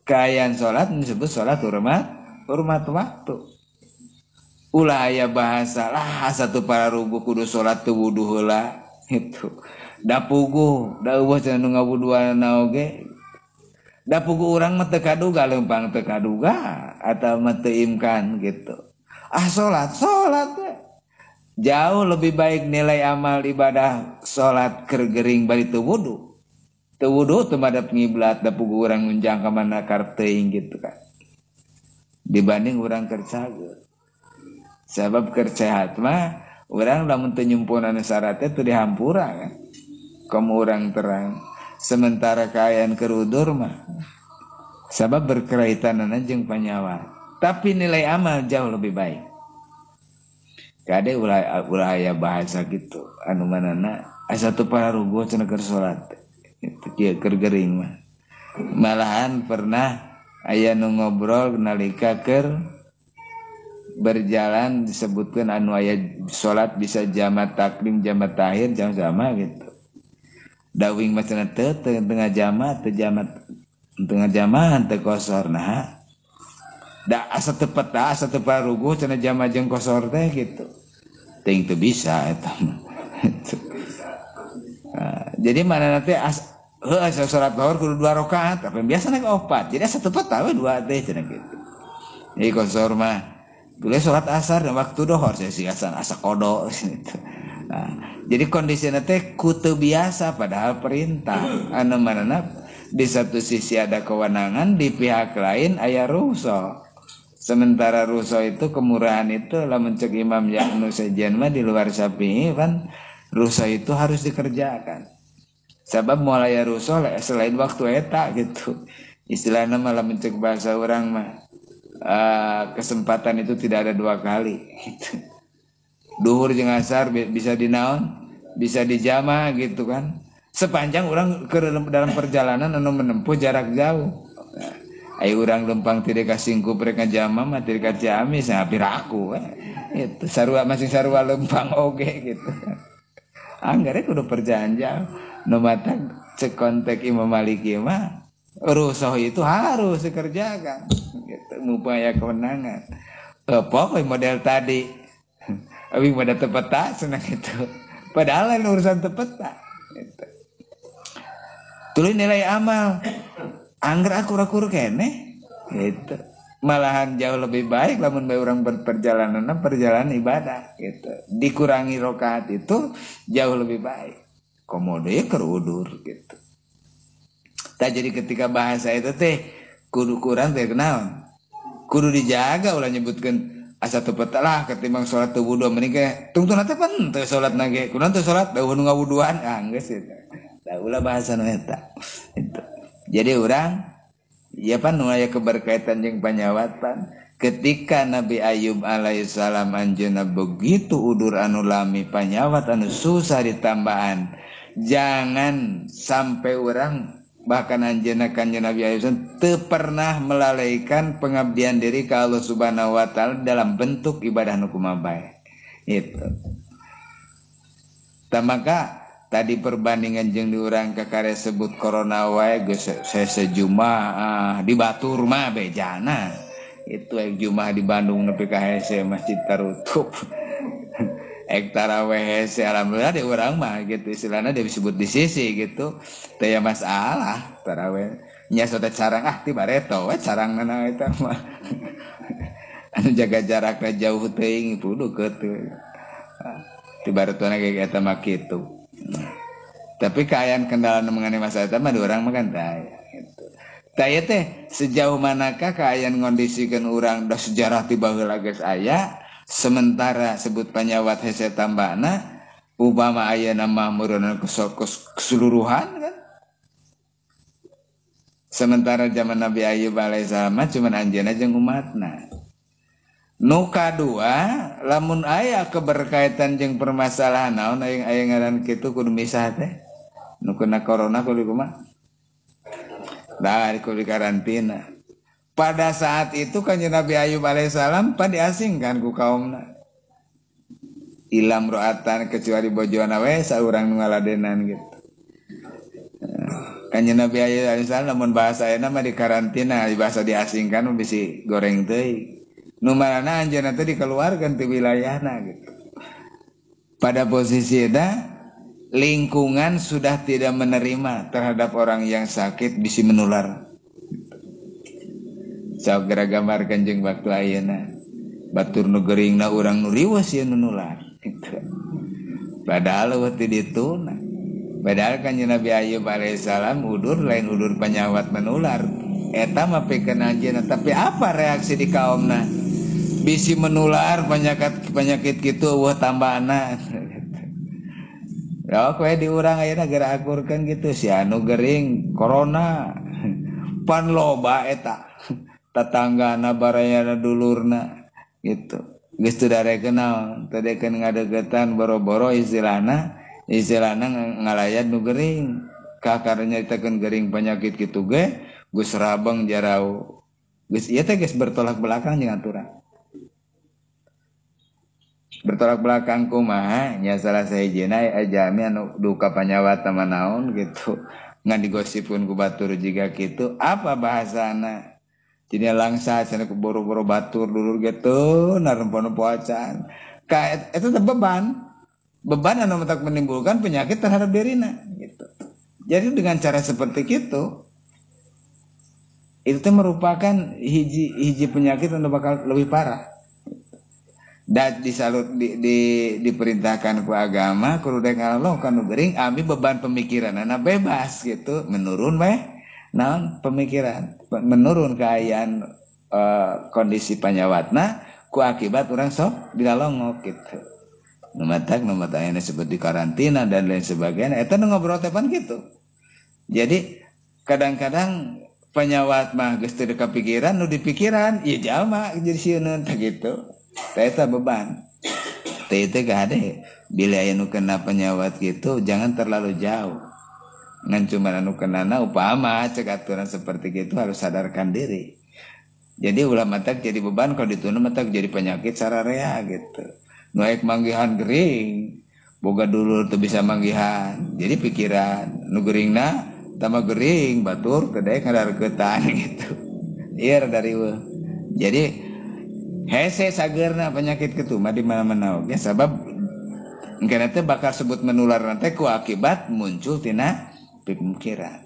kayan sholat disebut sholat hormat waktu ulah aya bahasa lah satu para rugu kudu sholat teu wudu heula itu da puguh da eueuh cenah nu ngawuduan oge da puguh urang mah teu kaduga leumpang teu kaduga atawa mah teu imkan gitu sholat we jauh lebih baik nilai amal ibadah sholat keur gering bari teu wudu teu madep ngiblat da puguh urang ngunjang ka mana karep teuing gitu kan dibanding urang keur cager sabab keur sehat mah urang lamun teu nyumpunan syaratnya teu dihampura kan komo urang terang sementara kaayaan keur udur mah sabab berkaitanana jeung panyawa tapi nilai amal jauh lebih baik kade ulah aya bahasa gitu anu manana asa teu pararugo cenah keur salat itu kieu keur gering mah malahan pernah aya nu ngobrol nalika keur berjalan disebutkan anu aya salat bisa jamat takdim jamat tahir jama gitu dawing mah cenah teu tengah jamat teu jamat teu kosor nah da asa teu peta asa teu pararugo cenah jama jeung kosor teh gitu ting teu bisa eta mah jadi mana nanti asa salat zuhur kudu 2 rakaat tapi biasa naik 4 jadi asa teu peta we 2 teh cenah gitu jadi kosor mah boleh salat asar dan waktu dohor saya sih asa kodok gitu. Nah, jadi kondisinya teh kutu biasa padahal perintah anu manana di satu sisi ada kewenangan di pihak lain aya ruso sementara ruso itu kemurahan itu lamun cek Imam Ya'nu sejen mah di luar Syafi'i kan ruso itu harus dikerjakan sabab mulai ruso selain waktu eta gitu istilahnya malah mencek bahasa orang mah kesempatan itu tidak ada 2 kali gitu. Duhur jeung asar bisa dinaon bisa dijama gitu kan sepanjang orang ke dalam perjalanan anu menempuh jarak jauh ai urang lempang ti ka singkup rek ngajama mah ti ka Ciamis hampir aku itu sarua masing sarua lempang oge gitu anggere kudu perjalanan jauh nu mata cek kontek Imam Maliki mah rusuh itu harus dikerjakan gitu, upaya kewenangan pokoknya model tadi abis model tepeta senang itu padahal lain urusan tepeta gitu. Tulis nilai amal angger akur-akur kene gitu malahan jauh lebih baik lamun bae orang berperjalanan perjalanan ibadah gitu dikurangi rakaat itu jauh lebih baik komodo ya kerudur gitu. Tak jadi ketika bahasa itu teh kudu kurang teh kenaon kudu dijaga ulah nyebutkan asa teu peta lah ketimbang salat teu wudu mending ke tungtuna teh pan teu salat nage kunaon teu salat da nu ngawuduan geus eta da ulah bahasa nu eta itu jadi urang ya pan nu aya keberkaitan jeung panyawatan ketika Nabi Ayub alaihissalam anjeunna begitu udur anu lami panyawat anu susah ditambahan jangan sampai urang bahkan anjeunna kanjeng Nabi Ayub teu pernah melalaikan pengabdian diri ka Allah Subhanahu wa taala dalam bentuk ibadah nu kumaha bae. Itu. Maka tadi perbandingan jeung diurang kakare sebut corona wae geus sejumah di Batur mah bejana. Itu Jumaah di Bandung nepi ka hese masjid tarutup. Taraweh alhamdulillah di orang mah gitu istilahnya dia disebut di sisi gitu teu aya masalah taraweh nya soda carang ti bareto we carangna eta mah anu jaga jarakna jauh teuing kudu keuteuh ti baretona ge eta mah kitu tapi kaayaan kendala mengenai masalah eta mah di urang mah kan tah gitu tah teh sejauh manakah kaayaan ngondisikeun urang da sejarah ti baheula geus aya sementara sebut panyawat hese tambahna upama ayeuna mahmuran keseluruhan kan sementara zaman Nabi Ayub alaihissalam cuman anjeunna jeung umatna nu kadua lamun aya keberkaitan jeung permasalahan naon aya ngaran kitu kudu misah teh nu kena corona kudu kumaha da kudu karantina. Pada saat itu kan Nabi Ayub alaihissalam diasingkan ku kaumna. ilam roatan kecuali bojona we saurang nu ngaladenan gitu. Kanjeng Nabi alaihissalam lamun bahasa ayeuna mah di karantina, bahasa diasingkan bisi goreng teuing. Nu marana anjeunna teh dikeluarkeun ti wilayahna gitu. Pada posisi eta lingkungan sudah tidak menerima terhadap orang yang sakit bisa menular. Sagara gambarkeun jeung waktu ayeuna. Batur nu geuringna urang nu riweuh sia nular. Gitu. Padahal waktu dituna. Padahal kanjeng Nabi Ayub alaihissalam udur lain udur penyawat menular. Eta mah pikeun anjeunna, tapi apa reaksi di kaumna? Bisi menular penyakit kitu weuh tambahna. Ya kowe di urang ayeuna geura akurkeun gitu si anu gering corona. Pan loba eta. Tetanggana barayana dulurna gitu. Geus teu darekeun naon, teu darekeun ngadegetan boro-boro istilahna ngalayat nu gering. Kakarnya ditekeun gering penyakit kitu ge geus rabeng jarau. Geus ieu teh geus bertolak belakang jeung aturan. Bertolak belakang kumaha nya salah sahijina ajami anu duka panyawat mah naon gitu. Ngan digosipkeun ku batur jiga kitu, apa bahasana? Jadi langsa cenah ku boro-boro batur dulur gitu narempona poacan. Ka eta teh beban anu matak menimbulkan penyakit terhadap dirina gitu. Jadi dengan cara seperti itu teh merupakan hiji penyakit anu bakal lebih parah. Dan diperintahkan ku agama kudu dek Allah kanu gering abi beban pemikiran anak bebas gitu menurun weh naon pemikiran menurun keayaan kondisi panyawatna ku akibat orang sok dilalongok gitu nu mata aya seperti karantina dan lain sebagainya eta nu ngobrol tepan gitu. Jadi kadang-kadang penyawat mah geus teu kapikiran nu dipikiran ieu jalma jadi sieun teh gitu. Eta beban. Teh itu gak ada. Bila aya nu kena penyawat gitu jangan terlalu jauh. Ngan cuma anu kenana upama cek aturan seperti itu harus sadarkan diri. Jadi ulah matak jadi beban kalau dituna matak jadi penyakit sararea gitu. Nu aek manggihan gering, boga dulur teu bisa manggihan. Jadi pikiran nu geringna tambah gering batur teu daek ngadarkeutan gitu. Ieu dari jadi hese sageurna penyakit kitu mah di mana-mana oge sabab engke teh bakal sebut menular teh ku akibat muncul tina pemikiran.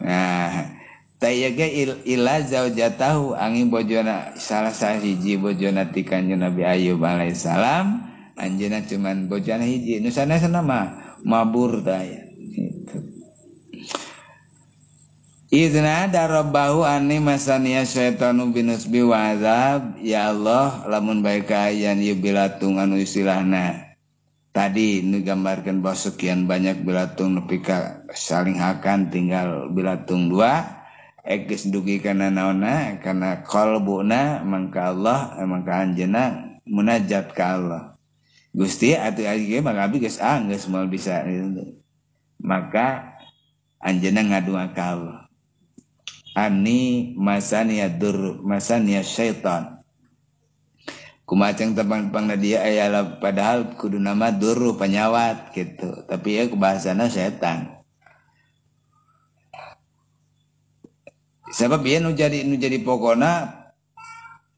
Nah, tayyaga ila zaujatahu angin bojona salah sahiji bojona ti kanjeng Nabi Ayub alaihissalam anjeunna cuman bojona hiji nu sanesna mah mabur daya gitu. Izna darabbahu anni masaniya syaitanu binusbi wa azab ya Allah lamun bae kaayan ieu bilatung anu istilahna tadi nu gambarkeun bahwa sekian banyak bilatung nepi ka saling hakan tinggal bilatung dua geus dugi kana naonna kana qalbuna mangka Allah mangka anjeunna munajat ka Allah. Gusti atuh ieu mah abi geus geus moal bisa maka anjeunna ngadua ka Allah. Ani masaniya dur masaniya syaitan kumaceng tepang-tepangna dia aya padahal kudu nama duru penyawat gitu tapi ya bahasana setan sebab ieu nu jadi pokona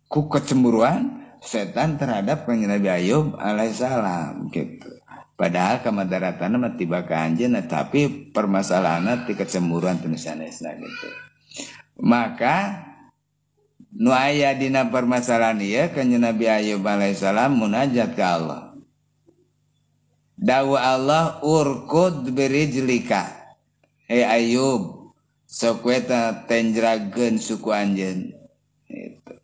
ku kecemburuan setan terhadap kanjeng Nabi Ayub alaihissalam gitu padahal kamadaratanna mah tiba ka anjeunna tapi permasalahanna ti kecemburuan teu sanesna gitu maka nu aya dina permasalahan ieu kanjeng Nabi Ayub alaihissalam munajat ka Allah. Dawa Allah urkud birijlika. Hei Ayub, sok we tenjrageun suku anjeun. Gitu.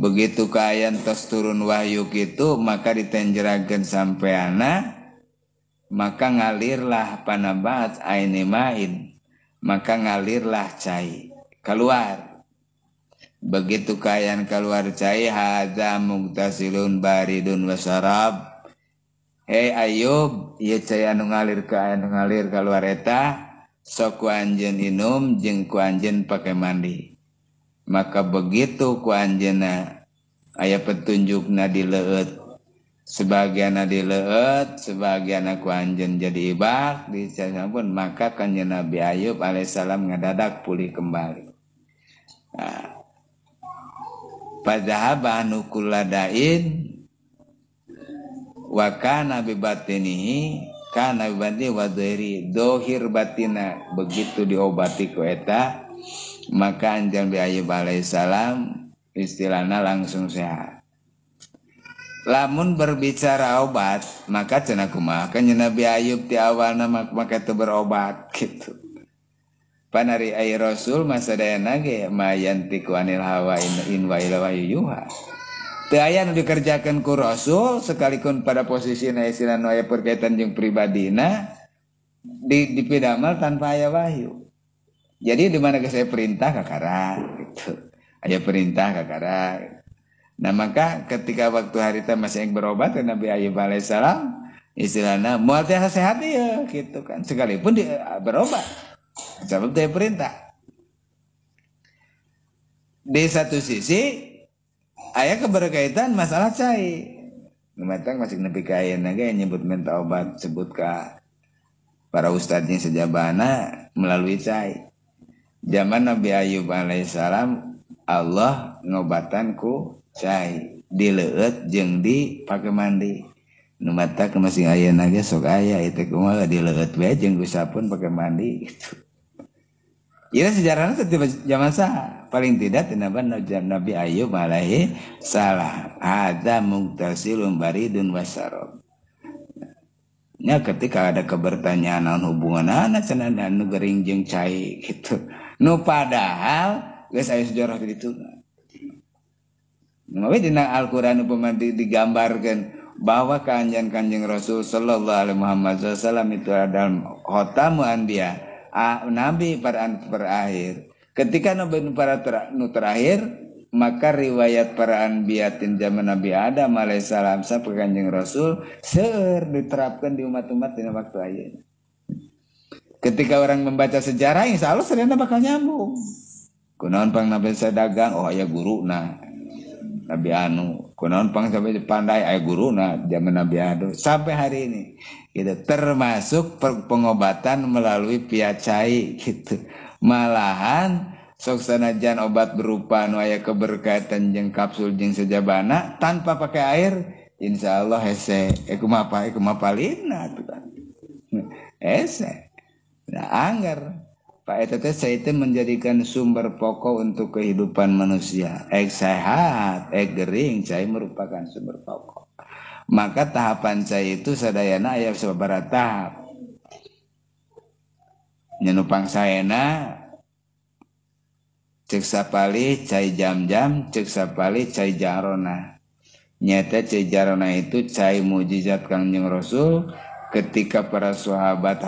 Begitu kaayaan tos turun wahyu kitu maka ditenjrageun sampeana maka ngalirlah panabat aini main maka ngalirlah cai keluar. Begitu kayan keluar cai hadza mugtasilun baridun wasarab. Hei Ayub, ieu cai anu ngalir keluar eta sok ku anjeun inum jeung ku anjeun pake mandi. Maka begitu ku anjeunna aya petunjukna di leueut sebagian dileut, sebagian ku anjeun jadi ibak dicampun, maka kanjeng Nabi Ayub alaihissalam ngadadak pulih kembali. Nah, padahaba anu kulladain wa kana bi batinihi kana bi batini wa dhahiri, dohir batina begitu diobati ku eta, maka anjeun Nabi Ayub alaihissalam istilahna langsung sehat. Lamun berbicara obat, maka cenah kumaha kanjeng Nabi Ayub ti awalna maka teu berobat gitu. Panari ai Rasul masadayana ge mayantiku anil hawa in wa ila yuha. Teu aya nu dikerjakeun ku Rasul sekalipun pada posisina istilahna aya berkaitan jeung pribadina dipidamal tanpa aya wahyu. Jadi di mana saya perintah kakara gitu. Aya perintah kakara. Nah maka ketika waktu harita masih yang berobat Nabi Ayub alaihissalam istilahnya moal teh sehat ya gitu kan, sekalipun dia berobat sebab dia perintah. Di satu sisi aya keberkaitan masalah cai, numatang masih nepi ka ayeuna ge nyebut minta obat sebut ka para ustadznya sejabana melalui cai. Zaman Nabi Ayub alaihissalam Allah ngobatan ku cai dileut jeung dipake mandi. Nu mata ke masing ayeuna ge sok aya itu kumaha dileut we jeung gusapun pake mandi gitu. Ieu sejarahna teh zaman saha? Paling tidak tina Nabi Ayub alaihi salam. Ada mugtasilun baridun wasarab. Ya ketika ada kebertanyaan hubungan cenah anu gering jeung cai gitu. Nu padahal geus aya sejarah kitu. Nabi dina Al-Quran upama digambarkan bahwa kanjeng Rasul sallallahu alaihi Muhammad sallallahu itu adalah khotamu anbiya, nabi para terakhir. Ketika nabi para terakhir, maka riwayat para anbiya tin zaman Nabi Adam alaihissalam sampai kanjeng Rasul seueur diterapkan di umat-umat dina waktu ayeuna. Ketika orang membaca sejarah insyaallah serena bakal nyambung. Kunaon pang nabi sadagang oh aya guruna Nabi Anu, kunaon pang sampai pandai aya guruna zaman Nabi Anu sampai hari ini. Gitu termasuk pengobatan melalui piacai gitu. Malahan sok sanajan obat berupa nu aya keberkaitan jeung kapsul jeung sejabana tanpa pakai air insyaallah hese kumaha palina tuh kan. Hese. Nah, anggar Pak eta teh saya menjadikan sumber pokok untuk kehidupan manusia. Sehat, gering, cai merupakan sumber pokok. Maka tahapan cai itu sadayana aya sabaraha tahap. Nyenupang saena cek sapali cai jam-jam, cek sapali cai jarona. Nyata cai jarona itu cai mujizat Kanjeng Rasul ketika para sahabat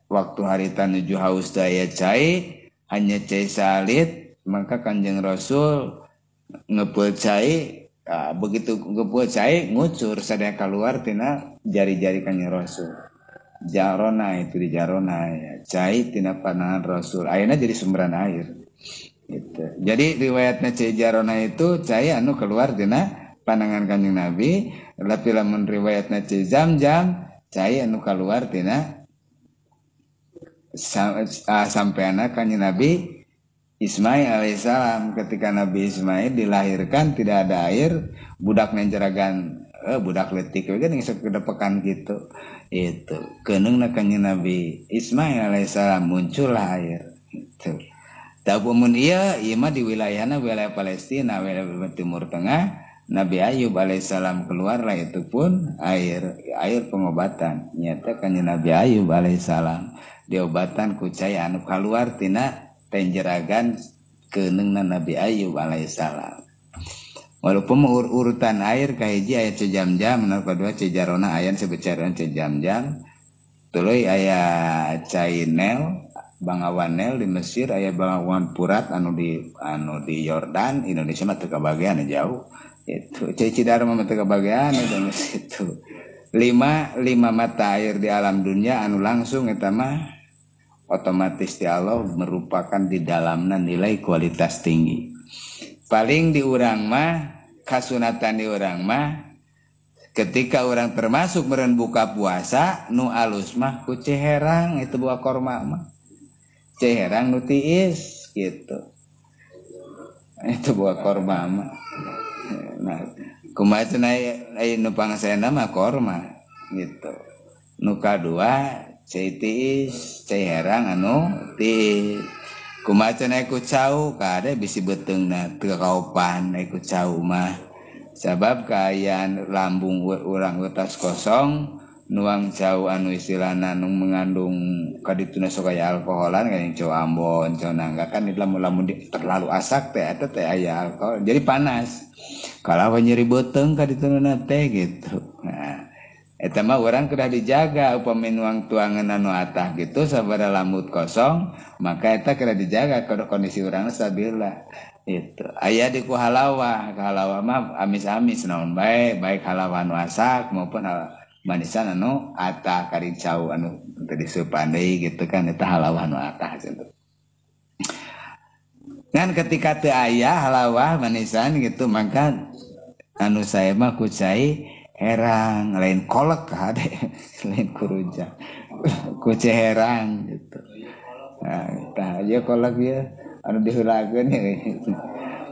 waktu harita nuju haus daya cai hanya cai salit, maka Kanjeng Rasul ngepeul cai begitu ngepeul cai ngucur sadaya keluar tina jari-jari Kanjeng Rasul. Jarona itu di jarona ya, cai tina panangan Rasul. Ayeuna jadi sumberan air. Gitu. Jadi riwayatna cai jarona itu cai anu keluar tina panangan Kanjeng Nabi, tapi lamun riwayatna cai jam-jam cai anu keluar tina sampai anak Kanjeng Nabi Ismail alaihissalam. Ketika Nabi Ismail dilahirkan tidak ada air, budak nenjeragan budak letik kan yang sekedepekan gitu itu keneungna Kanjeng Nabi Ismail alaihissalam muncullah air gitu. Tapi ieu mah di wilayahna wilayah Palestina, wilayah Timur Tengah. Nabi Ayub alaihissalam keluarlah itu pun air pengobatan. Nyata Kanjeng Nabi Ayub alaihissalam diobatan ku cai anu kaluar tina tenjeragan keneungna Nabi Ayub alaihissalam. Walaupun urutan air kahiji aya cai jam-jam, anu kadua cai jarona aya sebecaran cai jam-jam. Tuluy aya cai Nil, Bangawan Nil di Mesir, aya Bangawan Furat anu di Yordan. Indonesia mah teu kabagean jauh. Itu cai Cidaru mah teu kabagean dan situ. Lima mata air di alam dunia anu langsung eta mah otomatis di Allah merupakan di dalamnya nilai kualitas tinggi. Paling di urang mah kasunatan di urang mah ketika orang termasuk meren buka puasa nu alus mah ku ceherang itu buah korma mah ceherang nu tiis gitu itu buah korma mah nah kumaha cenah aya nu pangasena mah korma gitu nu kadua cai tiis ceherang anu tiis kumaha cenah ku cau kade bisi beteungna teu kaopan ku cau mah sabab kaayaan lambung urang utas kosong nuang cau anu istilahna nu mengandung kadituna sok aya alkoholan kan cau Ambon cau Nangka kan lamun terlalu asak teh eta teh aya alkohol jadi panas kalau nyeri beuteung kadituna teh gitu nah eta mah urang kudu dijaga upami nuang tuangan anu atah gitu sabada lambut kosong maka eta kudu dijaga kondisi urangna stabil lah itu aya di ku halawa mah amis-amis naon baik halawa anu asak maupun manisan anu atah kari cau anu teu diseupan deui gitu kan eta halawa anu atah gitu. Ngan ketika teu aya halawa manisan gitu maka anu saya mah ku cai herang lain kolek kade lain kurujak ku cai herang gitu. Nah, tah ieu kolek ieu anu diheulakeun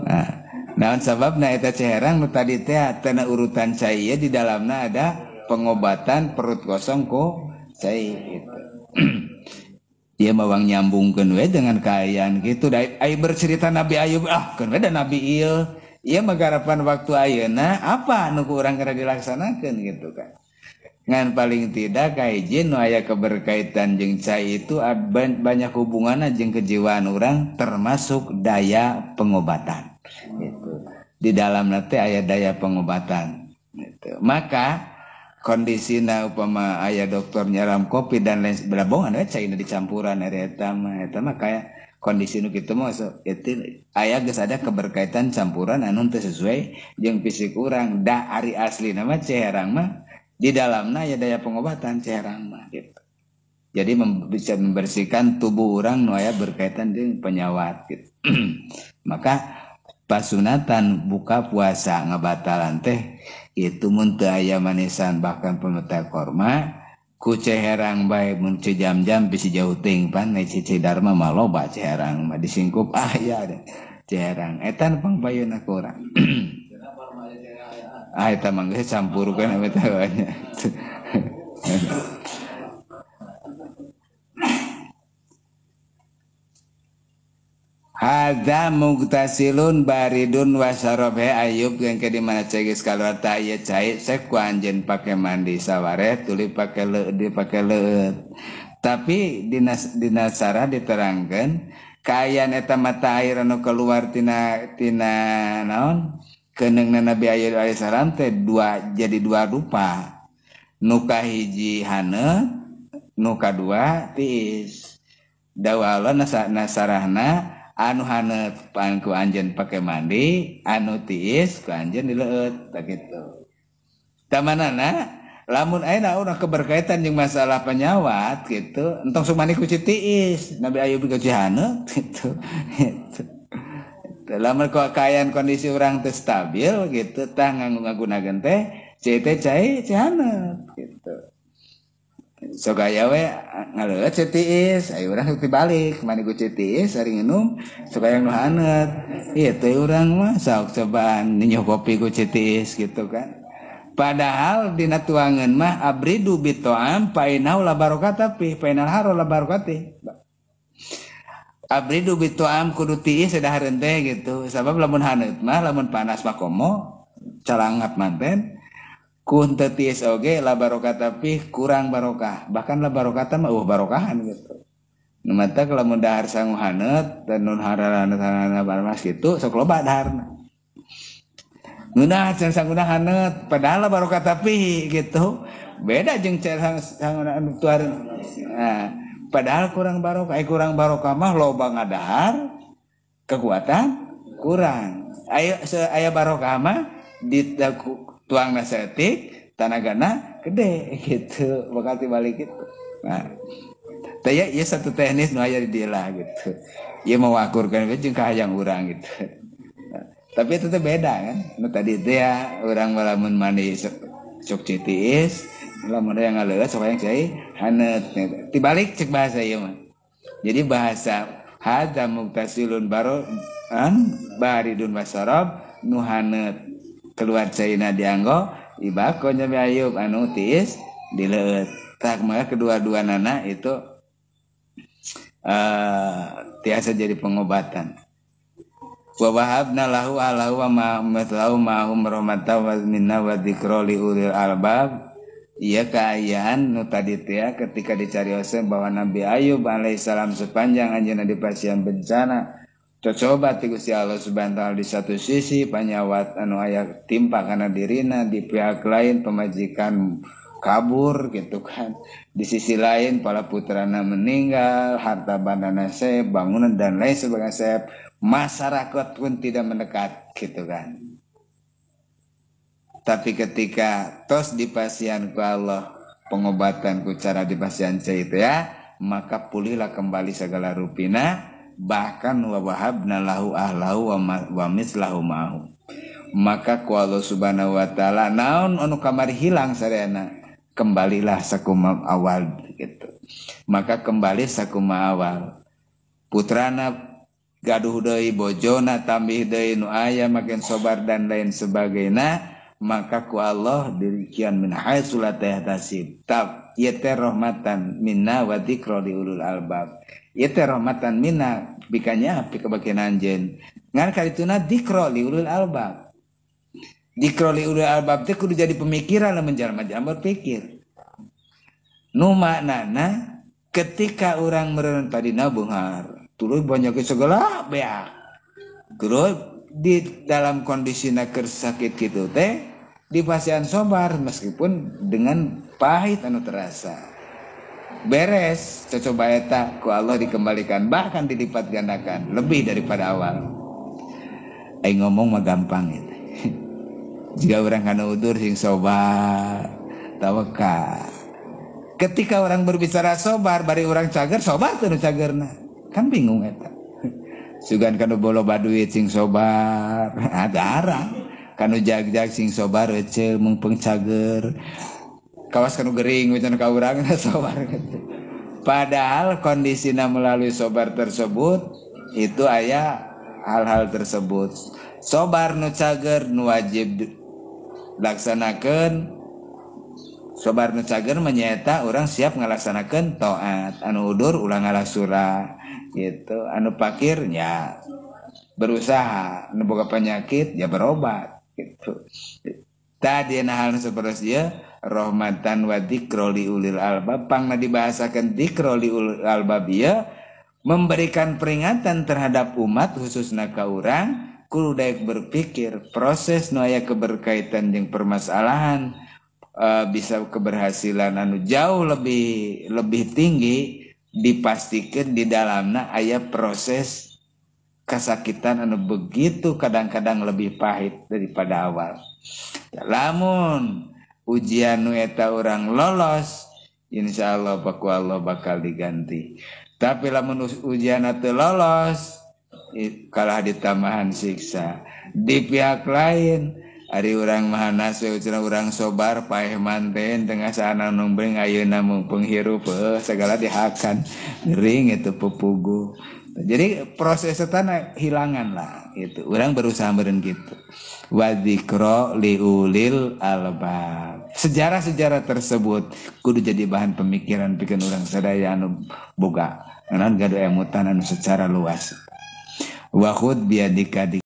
nah naon sababna eta ceherang nu tadi teh teu urutan cai ieu di dalamna ada pengobatan perut kosong ku cai gitu. Ieu mawang nyambungkeun we dengan kaayaan gitu da ai bercerita Nabi Ayub keun we da Nabi ieu mah garapan waktu ayeuna apa nu ku urang kada dilaksanakeun gitu kan. Ngan paling tidak kahiji nu aya keberkaitan jeung cai itu banyak hubunganna jeung kejiwaan orang termasuk daya pengobatan gitu. Di dalamna teh aya daya pengobatan gitu. Maka kondisina upama aya dokter nyaram kopi dan lain sebagainya we cai dicampuran eta mah kaya kondisi nu kitu mah itu aya geus ada keberkaitan campuran anu teu sesuai jeung fisik urang da ari aslina mah ceherang mah di dalamnya ya daya pengobatan ceherang mah gitu. Jadi bisa membersihkan tubuh orang nu aya berkaitan dengan penyawat gitu. Maka pasunatan buka puasa ngabatalan teh itu mun teu aya manisan bahkan pemeta korma ku ceherang bae mun jam-jam bisi jauh teuing pan cici dharma mah loba ceherang mah disingkup ya deh ceherang eta nu pangbayuna ku urang. Eta mah geus campurkeun eta banyak. Hadza mugtasilun baridun wasarobe Ayub yang ke di mana cegis kaluar ta ieu cai sek ku anjeun pake mandi saware tuluy pake leueut. Tapi di Nasara diterangkeun kaayaan eta mata air anu keluar tina naon keneungna Nabi Ayub alaihissalam teh jadi dua rupa. Nu kahiji haneut, nu kadua tiis. Dawala nasarahna anu haneut ku anjeun pake mandi, anu tiis ku anjeun dileueut tah kitu. Tamanana lamun aya urang keberkaitan jeung masalah penyawat gitu, entong sumani ku tiis, Nabi Ayub ku haneut gitu. Lamun kaayaan kondisi orang teu stabil gitu tah ngagunakeun teh cai haneut gitu. Sok aya we ngaleueut tiis, aya urang tibalik mani ku tiis ari nginum sok aya nu haneut. Ieu teh urang mah sok cobaan ninyoh kopi ku tiis gitu kan. Padahal dina tuangeun mah abridu bitoam painau la barokata fi painal haro la barokati. Abridu bitoam kudu tiis sadahareun teh gitu. Sabab lamun haneut mah lamun panas mah komo calangat manten. Kun teu tiis oge la barokata fi kurang barokah. Bahkan la barokata mah barokahan gitu. Nu mata lamun dahar sangu haneut dan nun harana barmas kitu sok loba daharna. Ngeunah sanguna haneut padahal la barokata fi gitu. Beda jeung sanguna anu tuareun. Nah, padahal kurang barokah mah loba ngadahar kekuatan kurang aya barokah mah di tuangna setik tanagana gede gitu bakal tibalik gitu. Nah teh ieu satu teknis nu aya di dieu lah gitu ieu mawakurkeun we jeung kahayang urang gitu. Tapi itu teh beda kan nu tadi teh ya urang lamun mandi sok citiis lamun yang ngaleus sok yang cai hanet tibalik cek bahasa ieu mah jadi bahasa hadza muktasilun baridun wasarab nu hanet keluar caina dianggo ibako nya Ayub anu tiis dileut tak maka kedua-duanana itu tiasa jadi pengobatan. Wa wahabna lahu alahu wa ma'amlahu ma'hum rahmatan wa minna wa dzikra li ulil albab. Iya keayaan nu tadi teh ketika dicarioskeun bahwa Nabi Ayub alaihissalam sepanjang anjeunna dipasihan bencana coba ti Gusti Allah Subhanahu wa taala di satu sisi panyawat anu aya timpa kana dirina, di pihak lain pemajikan kabur gitu kan, di sisi lain para putrana meninggal, harta bandana sep, bangunan dan lain sebagainya, masyarakat pun tidak mendekat gitu kan. Tapi ketika tos dipasihan ku Allah, pengobatan ku cara dipasihan itu ya, maka pulihlah kembali segala rupina, bahkan wa wahabna lahu ahlahu wa mislahu ma'hu. Maka ku Allah Subhanahu wa taala naon anu kamari hilang sareana, kembalilah sakuma awal gitu. Maka kembali sakuma awal. Putrana gaduh deui, bojona tambih deui, nu aya makin sabar dan lain sebagainya. Maka ku Allah dirikian min haitsu la tahtasib tab yete rahmatan minna wa dzikra li ulul albab yete rahmatan minna bikanya pikebakeun anjeun ngan karituna dzikra li ulul albab dzikra li ulul albab teh kudu jadi pemikiran lamun jalma-jalma berpikir nu maknana ketika orang meureun padina beunghar tuluy banyak segala beak terus di dalam kondisinya sakit gitu teh dipasihan sobar meskipun dengan pahit anu terasa beres coba eta ku Allah dikembalikan bahkan dilipat gandakan lebih daripada awal. Aing ngomong mah gampang itu jika orang kana udur sing sobar tawakal ketika orang berbicara sobar bari orang cager sobar teu cagerna kan bingung eta sugan kanu bolo baduit sing sobar adarang kanu jag-jag sing sobar ece mengpeng cager kawas kanu gering wican ka urang sobar padahal kondisina melalui sobar tersebut itu aya hal-hal tersebut sobar nu cager nu wajib laksanakeun sobar nu cager menyaeta urang siap ngalaksanakeun taat anu udur ulang ngalasura gitu anu pakirnya berusaha anu boga penyakit ya berobat gitu tadi hal seperti dia rahmatan wa dzikra li ulil albab pangna dibahasakeun dzikra li ulil albab ya memberikan peringatan terhadap umat khususna ka urang kudu daek berpikir proses nu aya keberkaitan jeung permasalahan bisa keberhasilan anu jauh lebih tinggi dipastikan di dalamnya aya proses kesakitan anu begitu kadang-kadang lebih pahit daripada awal. Lamun ujian nu eta orang lolos, insyaallah baku Allah bakal diganti. Tapi lamun ujian teu lolos, kalah ditamahan siksa. Di pihak lain ari urang mahanas cenah urang sobar paeh manten tengah sana numbring ayeuna mung penghirup segala dihakan gering itu pupugu jadi proses etana hilangan lah itu urang berusaha meureun kitu wa dzikra liulil albab sejarah-sejarah tersebut kudu jadi bahan pemikiran pikeun urang sadaya anu boga naon gaduh emutan anu secara luas wa khud biadika